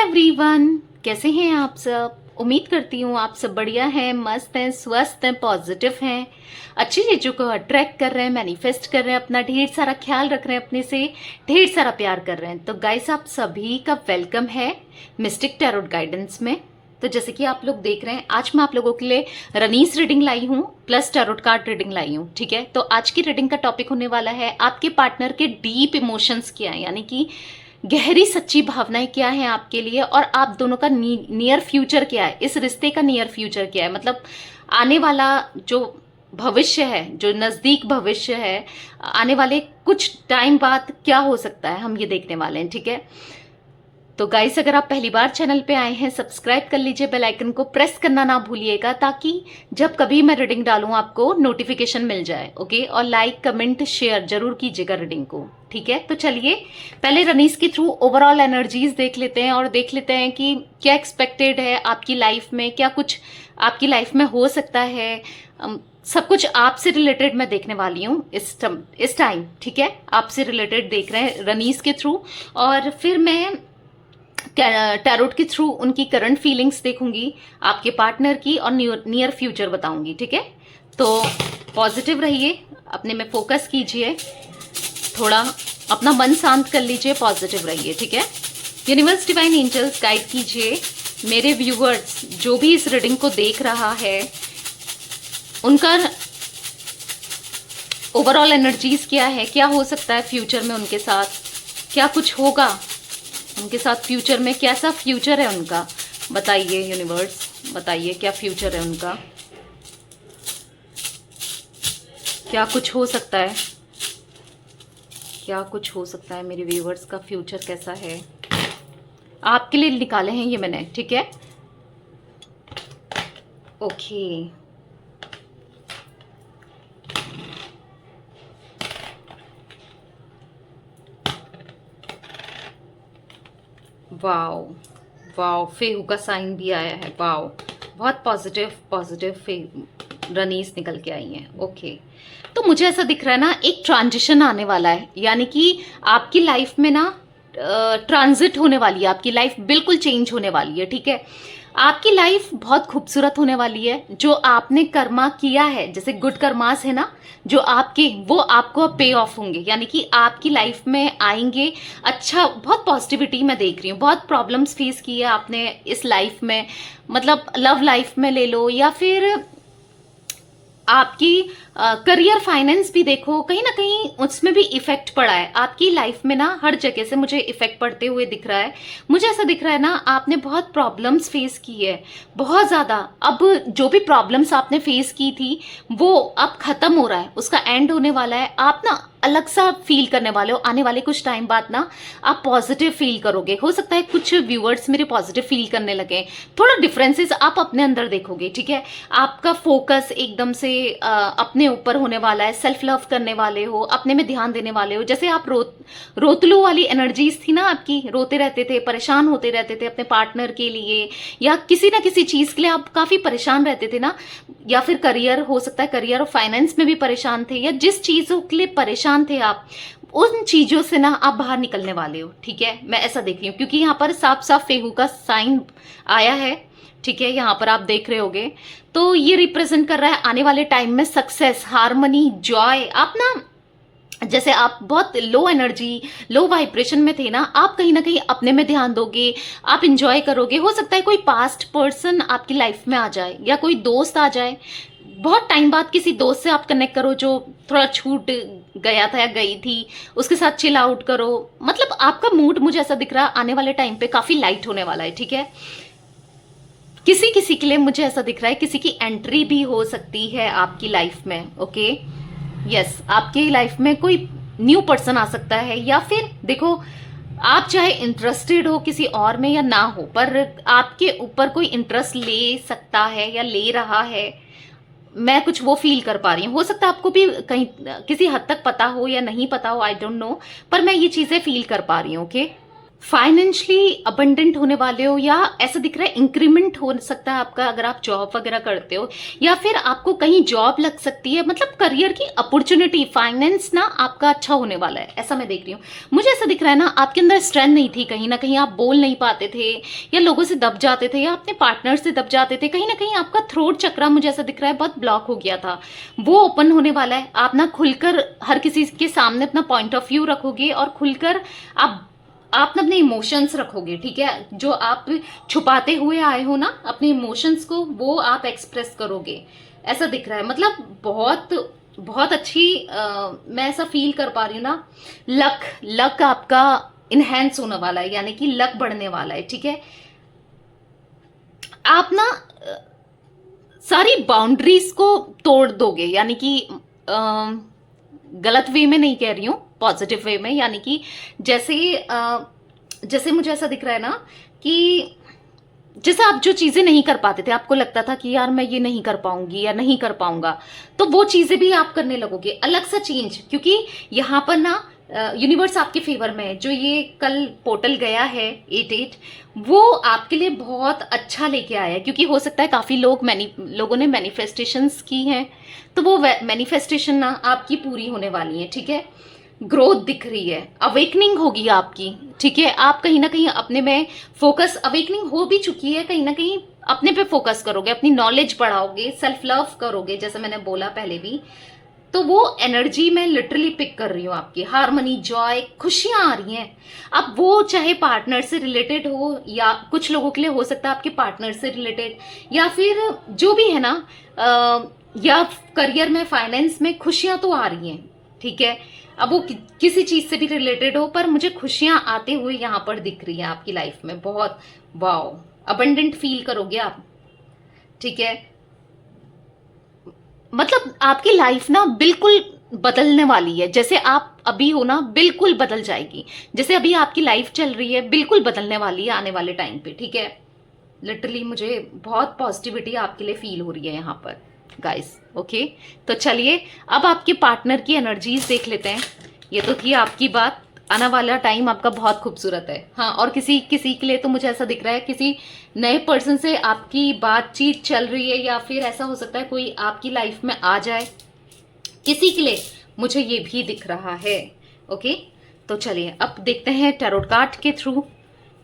Everyone, कैसे हैं आप सब। उम्मीद करती हूँ आप सब बढ़िया हैं, मस्त हैं, स्वस्थ हैं, पॉजिटिव हैं, अच्छी चीज़ों को अट्रैक्ट कर रहे हैं, मैनिफेस्ट कर रहे हैं, अपना ढेर सारा ख्याल रख रहे हैं, अपने से ढेर सारा प्यार कर रहे हैं। तो गाइस, आप सभी का वेलकम है मिस्टिक टैरोट गाइडेंस में। तो जैसे कि आप लोग देख रहे हैं, आज मैं आप लोगों के लिए रनीस रीडिंग लाई हूँ प्लस टैरोट कार्ड रीडिंग लाई हूँ। ठीक है, तो आज की रीडिंग का टॉपिक होने वाला है आपके पार्टनर के डीप इमोशंस क्या है, यानी कि गहरी सच्ची भावनाएं क्या हैं आपके लिए, और आप दोनों का नियर फ्यूचर क्या है, इस रिश्ते का नियर फ्यूचर क्या है, मतलब आने वाला जो भविष्य है, जो नज़दीक भविष्य है, आने वाले कुछ टाइम बाद क्या हो सकता है, हम ये देखने वाले हैं। ठीक है, तो गाइस, अगर आप पहली बार चैनल पे आए हैं, सब्सक्राइब कर लीजिए, बेल आइकन को प्रेस करना ना भूलिएगा, ताकि जब कभी मैं रीडिंग डालूं आपको नोटिफिकेशन मिल जाए। ओके, और लाइक कमेंट शेयर जरूर कीजिएगा रीडिंग को। ठीक है, तो चलिए पहले रनीस के थ्रू ओवरऑल एनर्जीज देख लेते हैं और देख लेते हैं कि क्या एक्सपेक्टेड है आपकी लाइफ में, क्या कुछ आपकी लाइफ में हो सकता है। सब कुछ आपसे रिलेटेड मैं देखने वाली हूँ इस टाइम। ठीक है, आपसे रिलेटेड देख रहे हैं रनीस के थ्रू, और फिर मैं टैरोट के थ्रू उनकी करंट फीलिंग्स देखूंगी, आपके पार्टनर की, और नियर फ्यूचर बताऊंगी। ठीक है, तो पॉजिटिव रहिए, अपने में फोकस कीजिए, थोड़ा अपना मन शांत कर लीजिए, पॉजिटिव रहिए। ठीक है, यूनिवर्स डिवाइन एंजल्स गाइड कीजिए मेरे व्यूअर्स, जो भी इस रीडिंग को देख रहा है, उनका ओवरऑल एनर्जीज क्या है, क्या हो सकता है फ्यूचर में उनके साथ, क्या कुछ होगा उनके साथ फ्यूचर में, कैसा फ्यूचर है उनका, बताइए यूनिवर्स, बताइए क्या फ्यूचर है उनका, क्या कुछ हो सकता है, क्या कुछ हो सकता है मेरे व्यूवर्स का फ्यूचर कैसा है। आपके लिए निकाले हैं ये मैंने। ठीक है, ओके, वाओ वाओ, फेहू का साइन भी आया है। वाओ, बहुत पॉजिटिव पॉजिटिव रनीस निकल के आई हैं। ओके, तो मुझे ऐसा दिख रहा है ना, एक ट्रांजिशन आने वाला है, यानी कि आपकी लाइफ में ना ट्रांजिट होने वाली है, आपकी लाइफ बिल्कुल चेंज होने वाली है। ठीक है, आपकी लाइफ बहुत खूबसूरत होने वाली है। जो आपने कर्मा किया है, जैसे गुड कर्मास है ना जो आपके, वो आपको पे ऑफ होंगे, यानी कि आपकी लाइफ में आएंगे। अच्छा, बहुत पॉजिटिविटी मैं देख रही हूँ। बहुत प्रॉब्लम्स फेस की है आपने इस लाइफ में, मतलब लव लाइफ में ले लो, या फिर आपकी करियर फाइनेंस भी देखो, कहीं ना कहीं उसमें भी इफेक्ट पड़ा है आपकी लाइफ में ना। हर जगह से मुझे इफेक्ट पड़ते हुए दिख रहा है। मुझे ऐसा दिख रहा है ना, आपने बहुत प्रॉब्लम्स फेस की है, बहुत ज्यादा। अब जो भी प्रॉब्लम्स आपने फेस की थी वो अब खत्म हो रहा है, उसका एंड होने वाला है। आप ना अलग सा फील करने वाले हो, आने वाले कुछ टाइम बाद ना आप पॉजिटिव फील करोगे। हो सकता है कुछ व्यूअर्स मेरे पॉजिटिव फील करने लगे, थोड़ा डिफरेंसेस आप अपने अंदर देखोगे। ठीक है, आपका फोकस एकदम से अपने ऊपर होने वाला है, सेल्फ लव करने वाले हो, अपने में ध्यान देने वाले हो। जैसे आप रोतलू वाली एनर्जीज थी ना आपकी, रोते रहते थे, परेशान होते रहते थे अपने पार्टनर के लिए, या किसी ना किसी चीज के लिए आप काफी परेशान रहते थे ना, या फिर करियर, हो सकता है करियर और फाइनेंस में भी परेशान थे, या जिस चीजों के लिए परेशान थे आप, उन चीजों से ना आप बाहर निकलने वाले हो। ठीक है, मैं ऐसा देख रही हूँ, क्योंकि यहाँ पर साफ साफ फेहू का साइन आया है। ठीक है, यहाँ पर आप देख रहे होगे, तो ये रिप्रेजेंट कर रहा है आने वाले टाइम में सक्सेस, हार्मनी, जॉय। आप ना, जैसे आप बहुत लो एनर्जी, लो वाइब्रेशन में थे ना, आप कहीं ना कहीं अपने में ध्यान दोगे, आप इंजॉय करोगे। हो सकता है कोई पास्ट पर्सन आपकी लाइफ में आ जाए, या कोई दोस्त आ जाए, बहुत टाइम बाद किसी दोस्त से आप कनेक्ट करो जो थोड़ा छूट गया था या गई थी, उसके साथ चिल आउट करो। मतलब आपका मूड, मुझे ऐसा दिख रहा है आने वाले टाइम पे काफी लाइट होने वाला है। ठीक है, किसी किसी के लिए मुझे ऐसा दिख रहा है किसी की एंट्री भी हो सकती है आपकी लाइफ में। ओके, यस, आपकी लाइफ में कोई न्यू पर्सन आ सकता है, या फिर देखो, आप चाहे इंटरेस्टेड हो किसी और में या ना हो, पर आपके ऊपर कोई इंटरेस्ट ले सकता है या ले रहा है। मैं कुछ वो फील कर पा रही हूँ। हो सकता है आपको भी कहीं किसी हद तक पता हो या नहीं पता हो, आई डोंट नो, पर मैं ये चीजें फील कर पा रही हूँ। ओके, फाइनेंशियली अबंडेंट होने वाले हो, या ऐसा दिख रहा है इंक्रीमेंट हो सकता है आपका अगर आप जॉब वगैरह करते हो, या फिर आपको कहीं जॉब लग सकती है, मतलब करियर की अपॉर्चुनिटी, फाइनेंस ना आपका अच्छा होने वाला है, ऐसा मैं देख रही हूँ। मुझे ऐसा दिख रहा है ना आपके अंदर स्ट्रेंथ नहीं थी, कहीं ना कहीं आप बोल नहीं पाते थे, या लोगों से दब जाते थे, या अपने पार्टनर से दब जाते थे, कहीं ना कहीं आपका थ्रोट चक्रा मुझे ऐसा दिख रहा है बहुत ब्लॉक हो गया था, वो ओपन होने वाला है। आप ना खुलकर हर किसी के सामने अपना पॉइंट ऑफ व्यू रखोगे, और खुलकर आप ना अपने इमोशंस रखोगे, ठीक है, जो आप छुपाते हुए आए हो ना अपने इमोशंस को, वो आप एक्सप्रेस करोगे, ऐसा दिख रहा है। मतलब बहुत बहुत अच्छी मैं ऐसा फील कर पा रही हूँ ना। लक लक आपका इनहेंस होने वाला है, यानी कि लक बढ़ने वाला है, ठीक है। आप ना सारी बाउंड्रीज को तोड़ दोगे, यानी कि गलत वे में नहीं कह रही हूँ, पॉजिटिव वे में, यानी कि जैसे जैसे मुझे ऐसा दिख रहा है ना कि जैसे आप जो चीजें नहीं कर पाते थे, आपको लगता था कि यार मैं ये नहीं कर पाऊंगी या नहीं कर पाऊंगा, तो वो चीजें भी आप करने लगोगे, अलग सा चेंज। क्योंकि यहाँ पर ना यूनिवर्स आपके फेवर में है। जो ये कल पोर्टल गया है 88, वो आपके लिए बहुत अच्छा लेके आया है, क्योंकि हो सकता है काफी लोगों ने मैनिफेस्टेशंस की हैं, तो वो मैनिफेस्टेशन ना आपकी पूरी होने वाली है, ठीक है। ग्रोथ दिख रही है, अवेकनिंग होगी आपकी, ठीक है। आप कहीं ना कहीं अपने में फोकस, अवेकनिंग हो भी चुकी है, कहीं ना कहीं अपने पे फोकस करोगे, अपनी नॉलेज बढ़ाओगे, सेल्फ लव करोगे, जैसे मैंने बोला पहले भी। तो वो एनर्जी मैं लिटरली पिक कर रही हूँ आपकी, हार्मनी, जॉय, खुशियां आ रही हैं। अब वो चाहे पार्टनर से रिलेटेड हो, या कुछ लोगों के लिए हो सकता है आपके पार्टनर से रिलेटेड, या फिर जो भी है ना, या करियर में, फाइनेंस में खुशियां तो आ रही हैं, ठीक है। अब वो किसी चीज से भी रिलेटेड हो, पर मुझे खुशियां आते हुए यहाँ पर दिख रही है आपकी लाइफ में बहुत। वाओ, अबंडेंट फील करोगे आप, ठीक है। मतलब आपकी लाइफ ना बिल्कुल बदलने वाली है, जैसे आप अभी हो ना बिल्कुल बदल जाएगी, जैसे अभी आपकी लाइफ चल रही है बिल्कुल बदलने वाली है आने वाले टाइम पे, ठीक है। लिटरली मुझे बहुत पॉजिटिविटी आपके लिए फील हो रही है यहाँ पर गाइस, ओके। तो चलिए अब आपके पार्टनर की एनर्जीज देख लेते हैं। ये तो थी आपकी बात, आने वाला टाइम आपका बहुत खूबसूरत है। हाँ, और किसी किसी के लिए तो मुझे ऐसा दिख रहा है किसी नए पर्सन से आपकी बातचीत चल रही है, या फिर ऐसा हो सकता है कोई आपकी लाइफ में आ जाए, किसी के लिए मुझे ये भी दिख रहा है, ओके। तो चलिए अब देखते हैं टैरोट कार्ड के थ्रू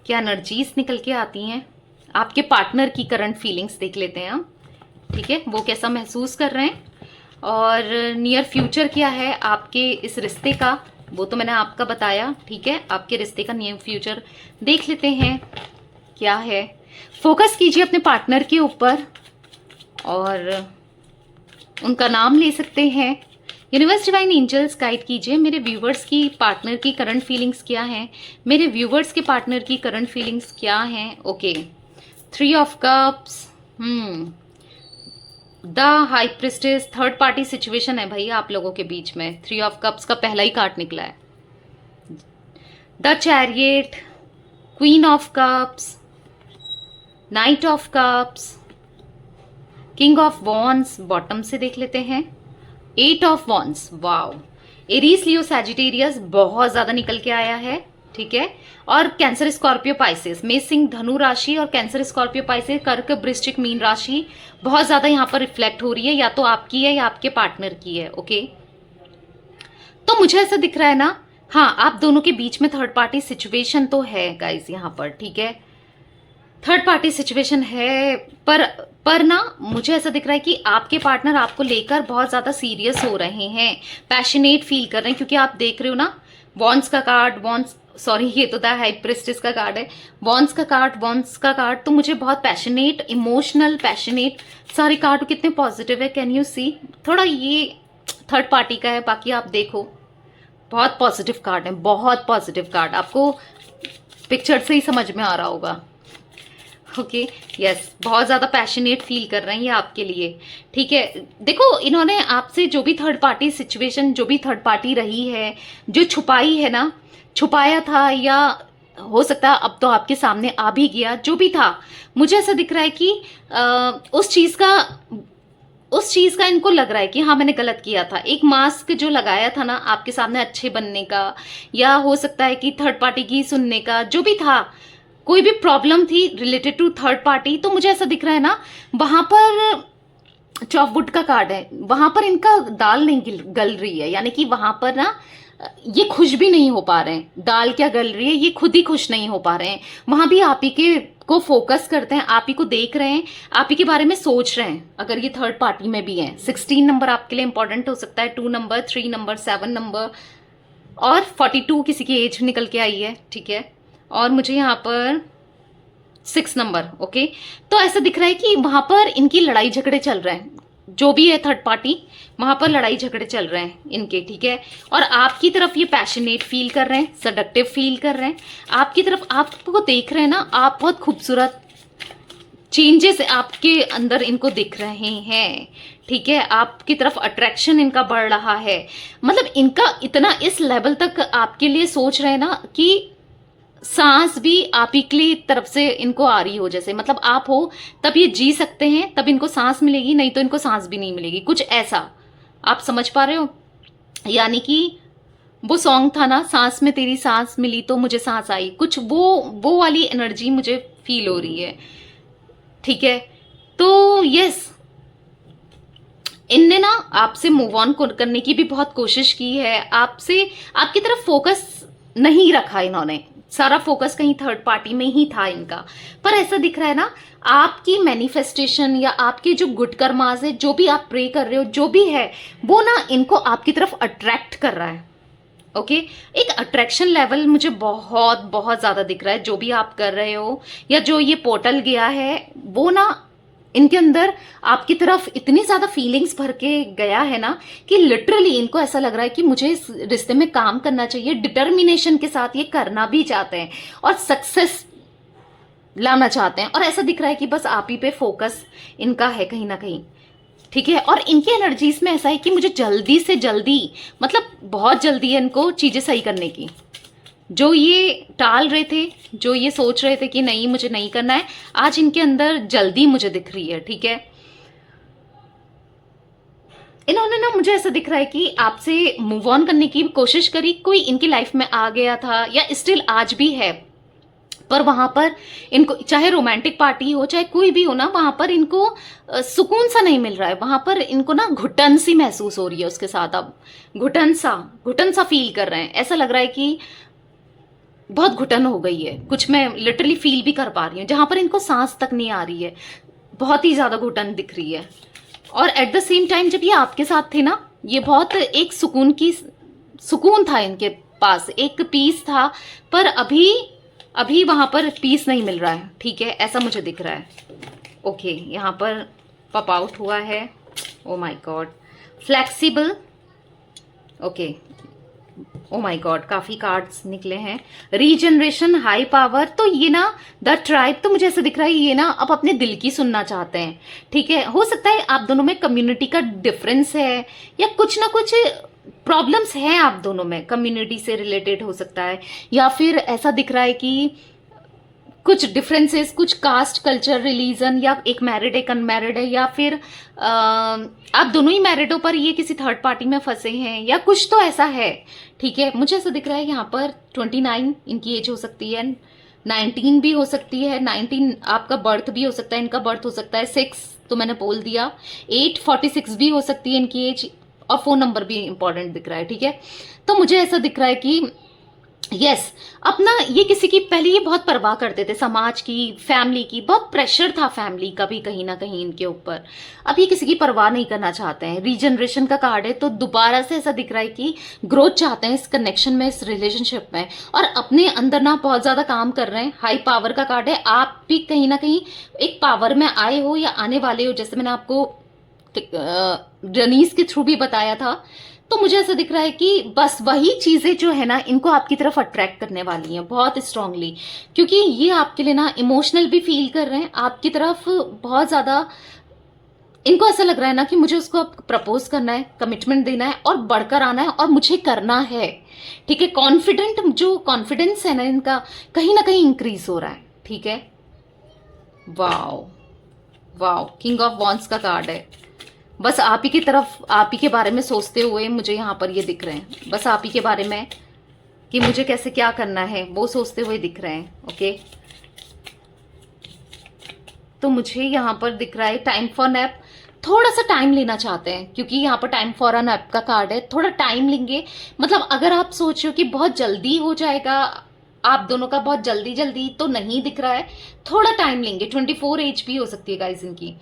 क्या एनर्जीज निकल के आती हैं। आपके पार्टनर की करंट फीलिंग्स देख लेते हैं हम, ठीक है, वो कैसा महसूस कर रहे हैं, और नियर फ्यूचर क्या है आपके इस रिश्ते का, वो तो मैंने आपका बताया, ठीक है। आपके रिश्ते का नियर फ्यूचर देख लेते हैं क्या है। फोकस कीजिए अपने पार्टनर के ऊपर, और उनका नाम ले सकते हैं। यूनिवर्स डिवाइन एंजल्स गाइड कीजिए मेरे व्यूवर्स की पार्टनर की करंट फीलिंग्स क्या हैं, मेरे व्यूवर्स के पार्टनर की करंट फीलिंग्स क्या हैं, okay. 3 of cups, the high priestess, third party situation है भाई आप लोगों के बीच में। 3 ऑफ कप्स का पहला ही कार्ड निकला है। The chariot, queen of cups, night of cups, king of wands, bottom से देख लेते हैं, 8 of wands, wow. Aries, Leo, Sagittarius बहुत ज्यादा निकल के आया है, ठीक है। और कैंसर, स्कॉर्पियो, पाइसेस, मेष, सिंह, धनु राशि, और कैंसर, स्कॉर्पियो, पाइसेस, कर्क, वृश्चिक, मीन राशि बहुत ज्यादा यहाँ पर रिफ्लेक्ट हो रही है, या तो आपकी है या आपके पार्टनर की है, ओके। तो मुझे ऐसा दिख रहा है ना, हाँ, आप दोनों के बीच में थर्ड पार्टी सिचुएशन तो है गाइज यहाँ पर, ठीक है। थर्ड पार्टी सिचुएशन है, पर ना मुझे ऐसा दिख रहा है कि आपके पार्टनर आपको लेकर बहुत ज्यादा सीरियस हो रहे हैं, पैशनेट फील कर रहे हैं, क्योंकि आप देख रहे हो ना वॉन्ड्स का कार्ड, वॉन्ड्स, सॉरी ये तो द हाई प्रिस्टेस का कार्ड है, वॉन्ड्स का कार्ड, वॉन्ड्स का कार्ड, तो मुझे बहुत पैशनेट, इमोशनल, पैशनेट, सारे कार्ड कितने पॉजिटिव है, कैन यू सी। थोड़ा ये थर्ड पार्टी का है, बाकी आप देखो बहुत पॉजिटिव कार्ड है, बहुत पॉजिटिव कार्ड, आपको पिक्चर से ही समझ में आ रहा होगा, ओके। यस, बहुत ज्यादा पैशनेट फील कर रहे हैं ये आपके लिए, ठीक है। देखो इन्होंने आपसे जो भी थर्ड पार्टी सिचुएशन, जो भी थर्ड पार्टी रही है, जो छुपाई है ना, छुपाया था, या हो सकता है अब तो आपके सामने आ भी गया, जो भी था, मुझे ऐसा दिख रहा है कि उस चीज का इनको लग रहा है कि हाँ मैंने गलत किया था। एक मास्क जो लगाया था ना आपके सामने अच्छे बनने का, या हो सकता है कि थर्ड पार्टी की सुनने का, जो भी था, कोई भी प्रॉब्लम थी रिलेटेड टू थर्ड पार्टी, तो मुझे ऐसा दिख रहा है ना वहां पर चॉपवुड का कार्ड है, वहां पर इनका दाल नहीं गल रही है, यानी कि वहां पर ना ये खुश भी नहीं हो पा रहे हैं। दाल क्या गल रही है, ये खुद ही खुश नहीं हो पा रहे हैं। वहां भी आप ही के को फोकस करते हैं, आप ही को देख रहे हैं, आप ही के बारे में सोच रहे हैं। अगर ये थर्ड पार्टी में भी है, 16 नंबर आपके लिए इंपॉर्टेंट हो सकता है, 2 नंबर, 3 नंबर, 7 नंबर और 42 किसी की एज निकल के आई है, ठीक है। और मुझे यहाँ पर 6 नंबर, ओके। तो ऐसा दिख रहा है कि वहां पर इनकी लड़ाई झगड़े चल रहे हैं, जो भी है थर्ड पार्टी, वहां पर लड़ाई झगड़े चल रहे हैं इनके, ठीक है। और आपकी तरफ ये पैशनेट फील कर रहे हैं, सडक्टिव फील कर रहे हैं, आपकी तरफ आपको देख रहे हैं ना, आप बहुत खूबसूरत, चेंजेस आपके अंदर इनको दिख रहे हैं, ठीक है। आपकी तरफ अट्रैक्शन इनका बढ़ रहा है, मतलब इनका इतना इस लेवल तक आपके लिए सोच रहे हैं ना कि सांस भी आप ही की तरफ से इनको आ रही हो, जैसे मतलब आप हो तब ये जी सकते हैं, तब इनको सांस मिलेगी, नहीं तो इनको सांस भी नहीं मिलेगी, कुछ ऐसा। आप समझ पा रहे हो? यानी कि वो सॉन्ग था ना, सांस में तेरी सांस मिली तो मुझे सांस आई, कुछ वो वाली एनर्जी मुझे फील हो रही है, ठीक है। तो यस, इनने ना आपसे मूव ऑन करने की भी बहुत कोशिश की है, आपसे, आपकी तरफ फोकस नहीं रखा इन्होंने, सारा फोकस कहीं थर्ड पार्टी में ही था इनका। पर ऐसा दिख रहा है ना, आपकी मैनिफेस्टेशन या आपके जो गुड कर्मास है, जो भी आप प्रे कर रहे हो, जो भी है, वो ना इनको आपकी तरफ अट्रैक्ट कर रहा है, ओके। एक अट्रैक्शन लेवल मुझे बहुत बहुत ज्यादा दिख रहा है, जो भी आप कर रहे हो या जो ये पोर्टल गया है, वो ना इनके अंदर आपकी तरफ इतनी ज्यादा फीलिंग्स भर के गया है ना कि लिटरली इनको ऐसा लग रहा है कि मुझे इस रिश्ते में काम करना चाहिए, डिटर्मिनेशन के साथ ये करना भी चाहते हैं और सक्सेस लाना चाहते हैं। और ऐसा दिख रहा है कि बस आप ही पे फोकस इनका है कहीं ना कहीं, ठीक है। और इनकी एनर्जीज में ऐसा है कि मुझे जल्दी से जल्दी, मतलब बहुत जल्दी है इनको चीजें सही करने की। जो ये टाल रहे थे, जो ये सोच रहे थे कि नहीं मुझे नहीं करना है, आज इनके अंदर जल्दी मुझे दिख रही है, ठीक है। इन्होंने ना, मुझे ऐसा दिख रहा है कि आपसे मूव ऑन करने की कोशिश करी, कोई इनकी लाइफ में आ गया था या स्टिल आज भी है, पर वहां पर इनको, चाहे रोमांटिक पार्टी हो चाहे कोई भी हो ना, वहां पर इनको सुकून सा नहीं मिल रहा है, वहां पर इनको ना घुटन सी महसूस हो रही है उसके साथ। अब घुटन सा फील कर रहे हैं, ऐसा लग रहा है कि बहुत घुटन हो गई है कुछ, मैं लिटरली फील भी कर पा रही हूँ, जहां पर इनको सांस तक नहीं आ रही है, बहुत ही ज्यादा घुटन दिख रही है। और एट द सेम टाइम जब ये आपके साथ थे ना, ये बहुत एक सुकून था इनके पास, एक पीस था, पर अभी वहां पर पीस नहीं मिल रहा है, ठीक है, ऐसा मुझे दिख रहा है, ओके। यहाँ पर पॉप आउट हुआ है, oh my God, flexible, okay, oh my God, काफी कार्ड्स निकले हैं। रीजनरेशन, हाई पावर, तो ये ना द ट्राइब, तो मुझे ऐसा दिख रहा है ये ना अब अपने दिल की सुनना चाहते हैं, ठीक है। हो सकता है आप दोनों में कम्युनिटी का डिफरेंस है या कुछ ना कुछ प्रॉब्लम्स हैं आप दोनों में, कम्युनिटी से रिलेटेड हो सकता है, या फिर ऐसा दिख रहा है कि कुछ डिफरेंसेस, कुछ कास्ट, कल्चर, रिलीजन, या एक मैरिड एक अनमैरिड है, या फिर आप दोनों ही मैरिड हो पर ये किसी थर्ड पार्टी में फंसे हैं, या कुछ तो ऐसा है, ठीक है। मुझे ऐसा दिख रहा है यहाँ पर 29 इनकी एज हो सकती है, 19 भी हो सकती है, 19 आपका बर्थ भी हो सकता है, इनका बर्थ हो सकता है, 6 तो मैंने बोल दिया, 846 भी हो सकती है इनकी एज, और 4 नंबर भी इंपॉर्टेंट दिख रहा है, ठीक है। तो मुझे ऐसा दिख रहा है कि यस, अपना ये किसी की, पहले ये बहुत परवाह करते थे समाज की, फैमिली की, बहुत प्रेशर था फैमिली का भी कहीं ना कहीं इनके ऊपर, अब ये किसी की परवाह नहीं करना चाहते हैं। रीजनरेशन का कार्ड है, तो दोबारा से ऐसा दिख रहा है कि ग्रोथ चाहते हैं इस कनेक्शन में, इस रिलेशनशिप में, और अपने अंदर ना बहुत ज्यादा काम कर रहे हैं। हाई पावर का कार्ड है, आप भी कहीं ना कहीं एक पावर में आए हो या आने वाले हो, जैसे मैंने आपको रनीस के थ्रू भी बताया था। तो मुझे ऐसा दिख रहा है कि बस वही चीजें जो है ना इनको आपकी तरफ अट्रैक्ट करने वाली हैं बहुत स्ट्रांगली, क्योंकि ये आपके लिए ना इमोशनल भी फील कर रहे हैं आपकी तरफ बहुत ज्यादा। इनको ऐसा लग रहा है ना कि मुझे उसको अब प्रपोज करना है, कमिटमेंट देना है और बढ़कर आना है और मुझे करना है, ठीक है। जो कॉन्फिडेंस है ना इनका कहीं ना कहीं इंक्रीज हो रहा है, ठीक है। Wow wow, king of wands का कार्ड है, बस आप ही की तरफ, आप ही के बारे में सोचते हुए मुझे यहाँ पर ये दिख रहे हैं, बस आप ही के बारे में कि मुझे कैसे क्या करना है वो सोचते हुए दिख रहे हैं। ओके, तो मुझे यहाँ पर दिख रहा है टाइम फॉर नैप, थोड़ा सा टाइम लेना चाहते हैं, क्योंकि यहाँ पर टाइम फॉर अ नैप का कार्ड है, थोड़ा टाइम लेंगे। मतलब अगर आप सोच रहे हो कि बहुत जल्दी हो जाएगा, आप दोनों का बहुत जल्दी जल्दी तो नहीं दिख रहा है, थोड़ा टाइम लेंगे। 24 एज भी हो सकती है गाइस इनकी,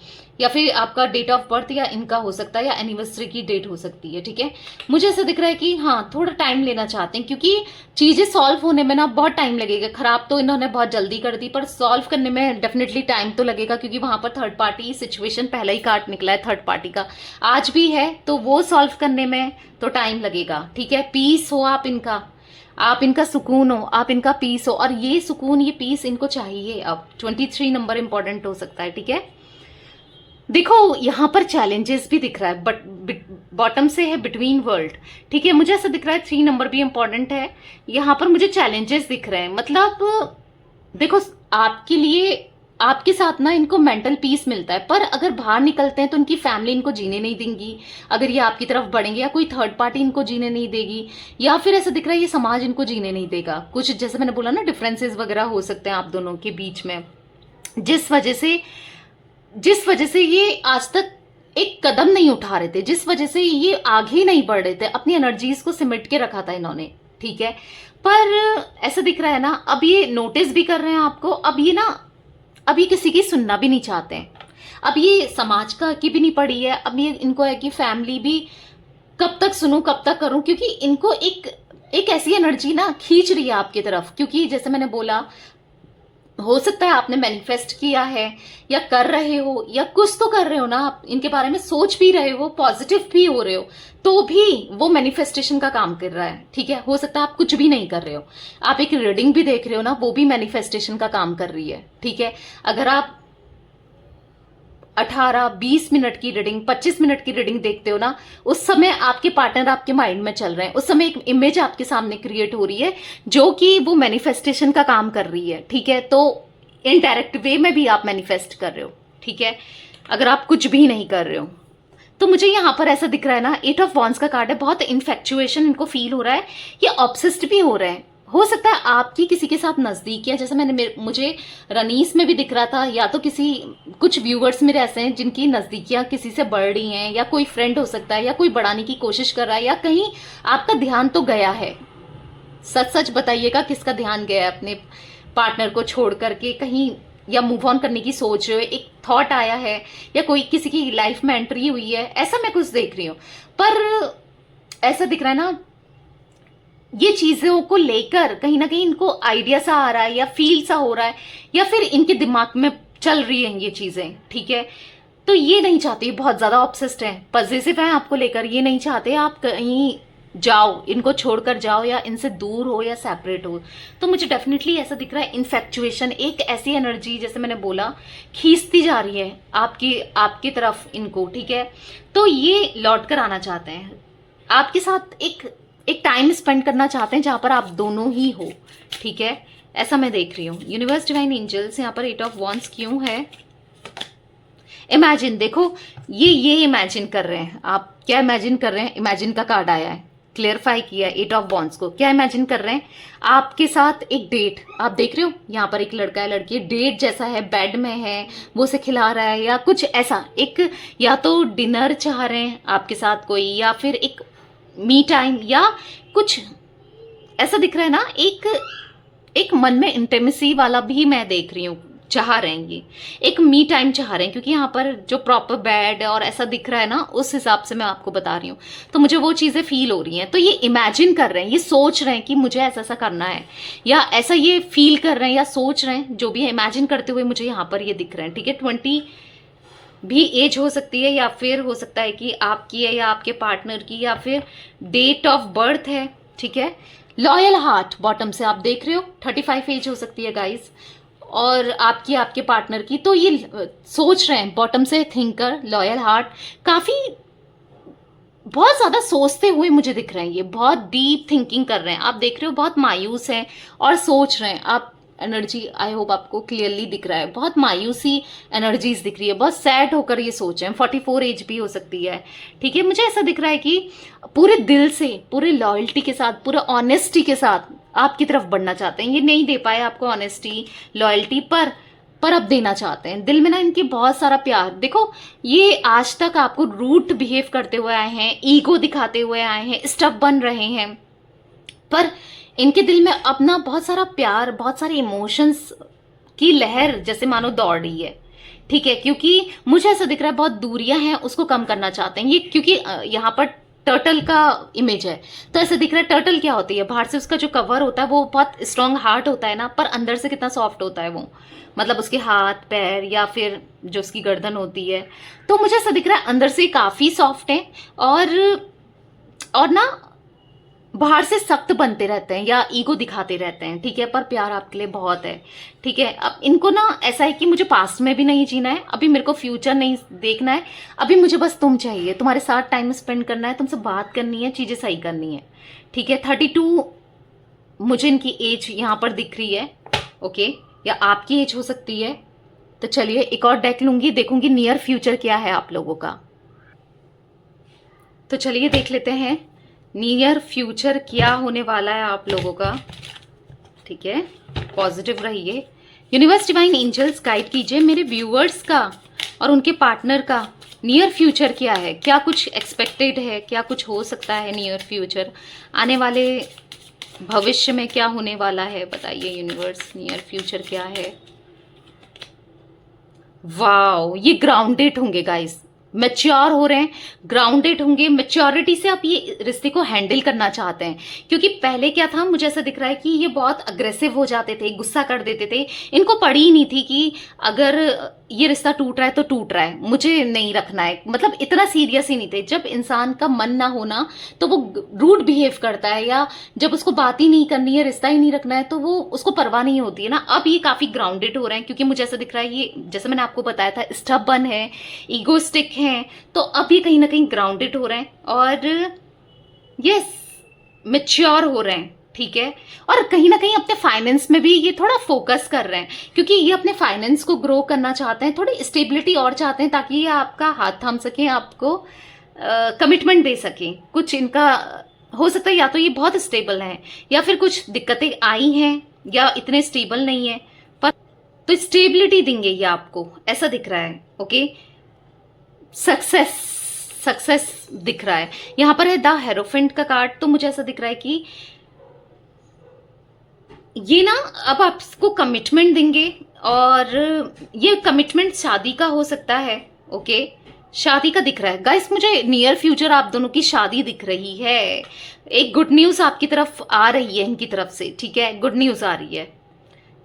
या फिर आपका डेट ऑफ बर्थ या इनका हो सकता है, या एनिवर्सरी की डेट हो सकती है। ठीक है, मुझे ऐसा दिख रहा है कि हाँ थोड़ा टाइम लेना चाहते हैं, क्योंकि चीजें सॉल्व होने में ना बहुत टाइम लगेगा। खराब तो इन्होंने बहुत जल्दी कर दी, पर सॉल्व करने में डेफिनेटली टाइम तो लगेगा, क्योंकि वहां पर थर्ड पार्टी सिचुएशन पहले ही कार्ड निकला है थर्ड पार्टी का, आज भी है, तो वो सॉल्व करने में तो टाइम लगेगा। ठीक है, पीस हो आप इनका सुकून हो, आप इनका पीस हो, और ये सुकून ये पीस इनको चाहिए। अब 23 नंबर इंपॉर्टेंट हो सकता है। ठीक है, देखो यहाँ पर चैलेंजेस भी दिख रहा है, बट बॉटम से है बिटवीन वर्ल्ड। ठीक है, मुझे ऐसा दिख रहा है 3 नंबर भी इंपॉर्टेंट है। यहाँ पर मुझे चैलेंजेस दिख रहे हैं, मतलब देखो आपके लिए, आपके साथ ना इनको मेंटल पीस मिलता है, पर अगर बाहर निकलते हैं तो इनकी फैमिली इनको जीने नहीं देंगी। अगर ये आपकी तरफ बढ़ेंगे, या कोई थर्ड पार्टी इनको जीने नहीं देगी, या फिर ऐसा दिख रहा है ये समाज इनको जीने नहीं देगा। कुछ जैसे मैंने बोला ना, डिफरेंसेस वगैरह हो सकते हैं आप दोनों के बीच में, जिस वजह से ये आज तक एक कदम नहीं उठा रहे थे, जिस वजह से ये आगे नहीं बढ़ रहे थे, अपनी एनर्जीज को सिमट के रखा था इन्होंने। ठीक है, पर ऐसा दिख रहा है ना, अब ये नोटिस भी कर रहे हैं आपको, अब ये किसी की सुनना भी नहीं चाहते हैं। अब ये समाज का की भी नहीं पड़ी है, अब ये इनको है कि फैमिली भी कब तक सुनूं, कब तक करूं, क्योंकि इनको एक ऐसी एनर्जी ना खींच रही है आपकी तरफ। क्योंकि जैसे मैंने बोला, हो सकता है आपने मैनिफेस्ट किया है, या कर रहे हो, या कुछ तो कर रहे हो ना, आप इनके बारे में सोच भी रहे हो, पॉजिटिव भी हो रहे हो, तो भी वो मैनिफेस्टेशन का काम कर रहा है। ठीक है, हो सकता है आप कुछ भी नहीं कर रहे हो, आप एक रीडिंग भी देख रहे हो ना, वो भी मैनिफेस्टेशन का काम कर रही है। ठीक है, अगर आप 18-20 मिनट की रीडिंग, 25 मिनट की रीडिंग देखते हो ना, उस समय आपके पार्टनर आपके माइंड में चल रहे हैं, उस समय एक इमेज आपके सामने क्रिएट हो रही है, जो कि वो मैनिफेस्टेशन का काम कर रही है। ठीक है, तो इनडायरेक्ट वे में भी आप मैनिफेस्ट कर रहे हो। ठीक है, अगर आप कुछ भी नहीं कर रहे हो, तो मुझे यहाँ पर ऐसा दिख रहा है ना, 8 ऑफ वॉन्ड्स का कार्ड है, बहुत इन्फेक्चुएशन इनको फील हो रहा है, ये ऑब्सेस्ड भी हो रहे हैं। हो सकता है आपकी किसी के साथ नजदीक, या जैसे मुझे रनीस में भी दिख रहा था, या तो कुछ व्यूवर्स मेरे ऐसे हैं जिनकी नजदीकियां किसी से बढ़ रही हैं, या कोई फ्रेंड हो सकता है, या कोई बढ़ाने की कोशिश कर रहा है, या कहीं आपका ध्यान तो गया है। सच सच बताइएगा किसका ध्यान गया है अपने पार्टनर को छोड़ करके कहीं, या मूव ऑन करने की सोच रहे हो, एक थॉट आया है, या कोई किसी की लाइफ में एंट्री हुई है, ऐसा मैं कुछ देख रही हूं। पर ऐसा दिख रहा है ना, ये चीजों को लेकर कहीं ना कहीं इनको आइडिया सा आ रहा है, या फील सा हो रहा है, या फिर इनके दिमाग में चल रही हैं ये चीजें। ठीक है, तो ये नहीं चाहते, बहुत ज्यादा ऑब्सेस्ड हैं, पॉजिटिव हैं आपको लेकर, ये नहीं चाहते आप कहीं जाओ, इनको छोड़कर जाओ, या इनसे दूर हो, या सेपरेट हो। तो मुझे डेफिनेटली ऐसा दिख रहा है, इन्फेक्चुएशन, एक ऐसी एनर्जी जैसे मैंने बोला खींचती जा रही है आपकी तरफ इनको। ठीक है, तो ये लौट कर आना चाहते हैं, आपके साथ एक टाइम स्पेंड करना चाहते हैं, जहां पर आप दोनों ही हो। ठीक है, ऐसा मैं देख रही हूँ। यूनिवर्स, डिवाइन एंजल्स, यहाँ पर 8 ऑफ वॉन्ड्स क्यों है? इमेजिन, देखो ये इमेजिन कर रहे हैं, आप क्या इमेजिन कर रहे हैं? इमेजिन का कार्ड आया है, क्लियरफाई किया 8 ऑफ वॉन्ड्स को। क्या इमेजिन कर रहे हैं? आपके साथ एक डेट, आप देख रहे हो यहाँ पर एक लड़का है, लड़की, डेट जैसा है, बेड में है, वो उसे खिला रहा है, या कुछ ऐसा, एक या तो डिनर चाह रहे हैं आपके साथ कोई, या फिर एक मी टाइम, या कुछ ऐसा दिख रहा है ना, एक मन में इंटेमेसी वाला भी मैं देख रही हूँ, चाह रहे हैं ये एक मी टाइम चाह रहे हैं, क्योंकि यहाँ पर जो प्रॉपर बेड और ऐसा दिख रहा है ना, उस हिसाब से मैं आपको बता रही हूँ, तो मुझे वो चीजें फील हो रही हैं। तो ये इमेजिन कर रहे हैं, ये सोच रहे हैं कि मुझे ऐसा ऐसा करना है, या ऐसा ये फील कर रहे हैं, या सोच रहे हैं, जो भी है इमेजिन करते हुए मुझे यहाँ पर ये दिख रहे हैं। ठीक है, 20 भी एज हो सकती है, या फिर हो सकता है कि आपकी है, या आपके पार्टनर की, या फिर डेट ऑफ बर्थ है। ठीक है, लॉयल हार्ट बॉटम से आप देख रहे हो, 35 एज हो सकती है गाइस, और आपके पार्टनर की। तो ये सोच रहे हैं, बॉटम से थिंकर, लॉयल हार्ट, काफी बहुत ज्यादा सोचते हुए मुझे दिख रहे हैं, ये बहुत डीप थिंकिंग कर रहे हैं। आप देख रहे हो बहुत मायूस हैं और सोच रहे हैं, आप एनर्जी आई होप आपको क्लियरली दिख रहा है। बहुत मायूसी एनर्जीज दिख रही है, बहुत सैड होकर ये सोच रहे हैं। 44 एज भी हो सकती है, ठीक है। मुझे ऐसा दिख रहा है कि पूरे दिल से, पूरे लॉयल्टी के साथ, पूरे ऑनेस्टी के साथ आपकी तरफ बढ़ना चाहते हैं। ये नहीं दे पाए आपको ऑनेस्टी, लॉयल्टी, पर अब देना चाहते हैं। दिल में ना इनकी बहुत सारा प्यार। देखो, ये आज तक आपको रूट बिहेव करते हुए आए हैं, ईगो दिखाते हुए आए हैं, स्टफ बन रहे हैं, पर इनके दिल में अपना बहुत सारा प्यार, बहुत सारे इमोशंस की लहर जैसे मानो दौड़ रही है, ठीक है। क्योंकि मुझे ऐसा दिख रहा है बहुत दूरियां हैं, उसको कम करना चाहते हैं ये। क्योंकि यहाँ पर टर्टल का इमेज है, तो ऐसे दिख रहा है। टर्टल क्या होती है? बाहर से उसका जो कवर होता है वो बहुत स्ट्रांग हार्ड होता है ना, पर अंदर से कितना सॉफ्ट होता है वो, मतलब उसके हाथ पैर या फिर जो उसकी गर्दन होती है। तो मुझे ऐसा दिख रहा है अंदर से काफी सॉफ्ट है, और ना बाहर से सख्त बनते रहते हैं या ईगो दिखाते रहते हैं, ठीक है। पर प्यार आपके लिए बहुत है, ठीक है। अब इनको ना ऐसा है कि मुझे पास्ट में भी नहीं जीना है, अभी मेरे को फ्यूचर नहीं देखना है, अभी मुझे बस तुम चाहिए, तुम्हारे साथ टाइम स्पेंड करना है, तुमसे बात करनी है, चीजें सही करनी है, ठीक है। 32 मुझे इनकी एज यहाँ पर दिख रही है, ओके, या आपकी एज हो सकती है। तो चलिए एक और डेक लूंगी, देखूंगी नियर फ्यूचर क्या है आप लोगों का। तो चलिए देख लेते हैं नियर फ्यूचर क्या होने वाला है आप लोगों का, ठीक है। पॉजिटिव रहिए। यूनिवर्स डिवाइन एंजल्स गाइड कीजिए मेरे व्यूअर्स का और उनके पार्टनर का नियर फ्यूचर क्या है, क्या कुछ एक्सपेक्टेड है, क्या कुछ हो सकता है नियर फ्यूचर, आने वाले भविष्य में क्या होने वाला है, बताइए यूनिवर्स नियर फ्यूचर क्या है। वाओ, ये ग्राउंडेड होंगे गाइस, मैच्योर हो रहे हैं, ग्राउंडेड होंगे, मैच्योरिटी से आप ये रिश्ते को हैंडल करना चाहते हैं। क्योंकि पहले क्या था, मुझे ऐसा दिख रहा है कि ये बहुत अग्रेसिव हो जाते थे, गुस्सा कर देते थे। इनको पड़ी ही नहीं थी कि अगर ये रिश्ता टूट रहा है तो टूट रहा है, मुझे नहीं रखना है, मतलब इतना सीरियस ही नहीं थे। जब इंसान का मन ना होना तो वो रूड बिहेव करता है, या जब उसको बात ही नहीं करनी है, रिश्ता ही नहीं रखना है, तो वो उसको परवाह नहीं होती है ना। अब ये काफी ग्राउंडेड हो रहे हैं, क्योंकि मुझे ऐसा दिख रहा है ये, जैसे मैंने आपको बताया था, स्टबर्न है, ईगोस्टिक हैं, तो अब ये कहीं ना कहीं ग्राउंडेड हो रहे हैं और यस मैच्योर हो रहे हैं, ठीक है। और कहीं ना कहीं अपने फाइनेंस में भी ये थोड़ा फोकस कर रहे हैं, क्योंकि ये अपने फाइनेंस को ग्रो करना चाहते हैं, थोड़ी स्टेबिलिटी और चाहते हैं, ताकि ये आपका हाथ थाम सकें, आपको कमिटमेंट दे सकें। कुछ इनका हो सकता है या तो ये बहुत स्टेबल हैं, या फिर कुछ दिक्कतें आई हैं, या इतने स्टेबल नहीं है, पर तो स्टेबिलिटी देंगे ये आपको, ऐसा दिख रहा है, ओके। सक्सेस दिख रहा है। यहां पर है द हेरोफेंट का कार्ड, तो मुझे ऐसा दिख रहा है कि ये ना अब आपको कमिटमेंट देंगे, और ये कमिटमेंट शादी का हो सकता है, ओके। शादी का दिख रहा है गाइस, मुझे नियर फ्यूचर आप दोनों की शादी दिख रही है। एक गुड न्यूज आपकी तरफ आ रही है इनकी तरफ से, ठीक है, गुड न्यूज आ रही है,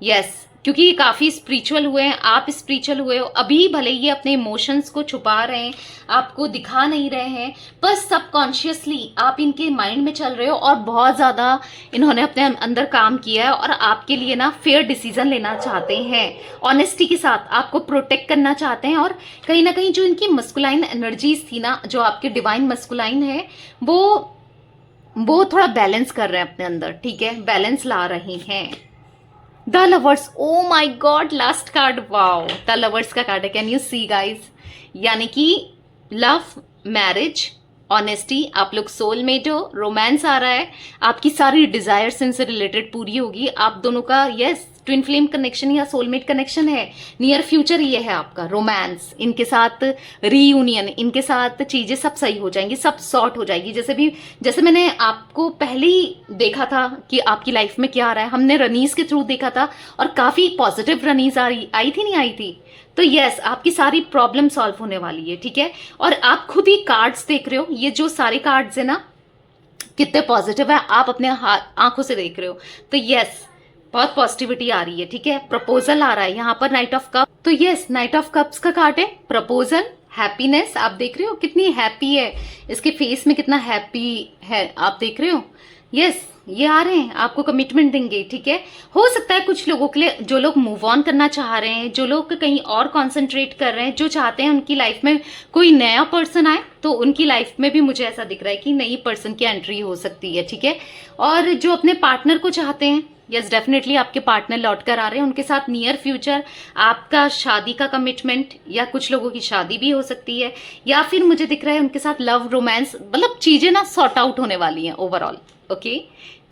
यस। क्योंकि ये काफी स्पिरिचुअल हुए हैं, आप स्पिरिचुअल हुए हो। अभी भले ये अपने इमोशंस को छुपा रहे हैं, आपको दिखा नहीं रहे हैं, पर सबकॉन्शियसली आप इनके माइंड में चल रहे हो, और बहुत ज्यादा इन्होंने अपने अंदर काम किया है, और आपके लिए ना फेयर डिसीजन लेना चाहते हैं, ऑनेस्टी के साथ आपको प्रोटेक्ट करना चाहते हैं। और कहीं ना कहीं जो इनकी मस्कुलाइन एनर्जीज थी ना, जो आपके डिवाइन मस्कुलाइन है, वो थोड़ा बैलेंस कर रहे हैं अपने अंदर, ठीक है, बैलेंस ला रहे हैं। The lovers, oh my god, last card, wow, the lovers का कार्ड है। कैन यू सी गाइज, यानी कि लव, मैरिज, ऑनेस्टी, आप लोग सोलमेट हो, रोमांस आ रहा है, आपकी सारी डिजायर्स इनसे रिलेटेड पूरी होगी। आप दोनों का यस ट्विन फ्लेम कनेक्शन या सोलमेट कनेक्शन है। नियर फ्यूचर ये है आपका, रोमांस, इनके साथ रीयूनियन, इनके साथ चीजें सब सही हो जाएंगी, सब सॉर्ट हो जाएगी। जैसे मैंने आपको पहले ही देखा था कि आपकी लाइफ में क्या आ रहा है, हमने रनीस के थ्रू देखा था, और काफी पॉजिटिव रनीस आई थी, नहीं आई थी। तो यस, आपकी सारी प्रॉब्लम सॉल्व होने वाली है, ठीक है। और आप खुद ही कार्ड्स देख रहे हो, ये जो सारे कार्ड्स है ना कितने पॉजिटिव है, आप अपने आंखों से देख रहे हो। तो यस, बहुत पॉजिटिविटी आ रही है, ठीक है। प्रपोजल आ रहा है यहाँ पर, नाइट ऑफ कप, तो यस नाइट ऑफ कप्स का कार्ड है, प्रपोजल, हैप्पीनेस, आप देख रहे हो कितनी हैप्पी है, इसके फेस में कितना हैप्पी है, आप देख रहे हो। यस, ये आ रहे हैं, आपको कमिटमेंट देंगे, ठीक है। हो सकता है कुछ लोगों के लिए, जो लोग मूव ऑन करना चाह रहे हैं, जो लोग कहीं और कॉन्सेंट्रेट कर रहे हैं, जो चाहते हैं उनकी लाइफ में कोई नया पर्सन आए, तो उनकी लाइफ में भी मुझे ऐसा दिख रहा है कि नई पर्सन की एंट्री हो सकती है, ठीक है। और जो अपने पार्टनर को चाहते हैं, यस डेफिनेटली आपके पार्टनर लौट कर आ रहे हैं, उनके साथ नियर फ्यूचर आपका शादी का कमिटमेंट, या कुछ लोगों की शादी भी हो सकती है, या फिर मुझे दिख रहा है उनके साथ लव रोमांस, मतलब चीजें ना सॉर्ट आउट होने वाली हैं ओवरऑल। ओके,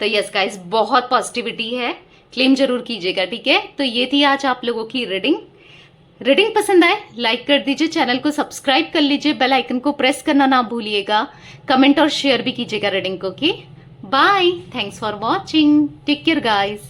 तो यस गाइस, बहुत पॉजिटिविटी है, क्लेम जरूर कीजिएगा, ठीक है। तो ये थी आज आप लोगों की रीडिंग पसंद आए लाइक कर दीजिए, चैनल को सब्सक्राइब कर लीजिए, बेल आइकन को प्रेस करना ना भूलिएगा, कमेंट और शेयर भी कीजिएगा रीडिंग को। Okay, bye, thanks for watching, take care guys.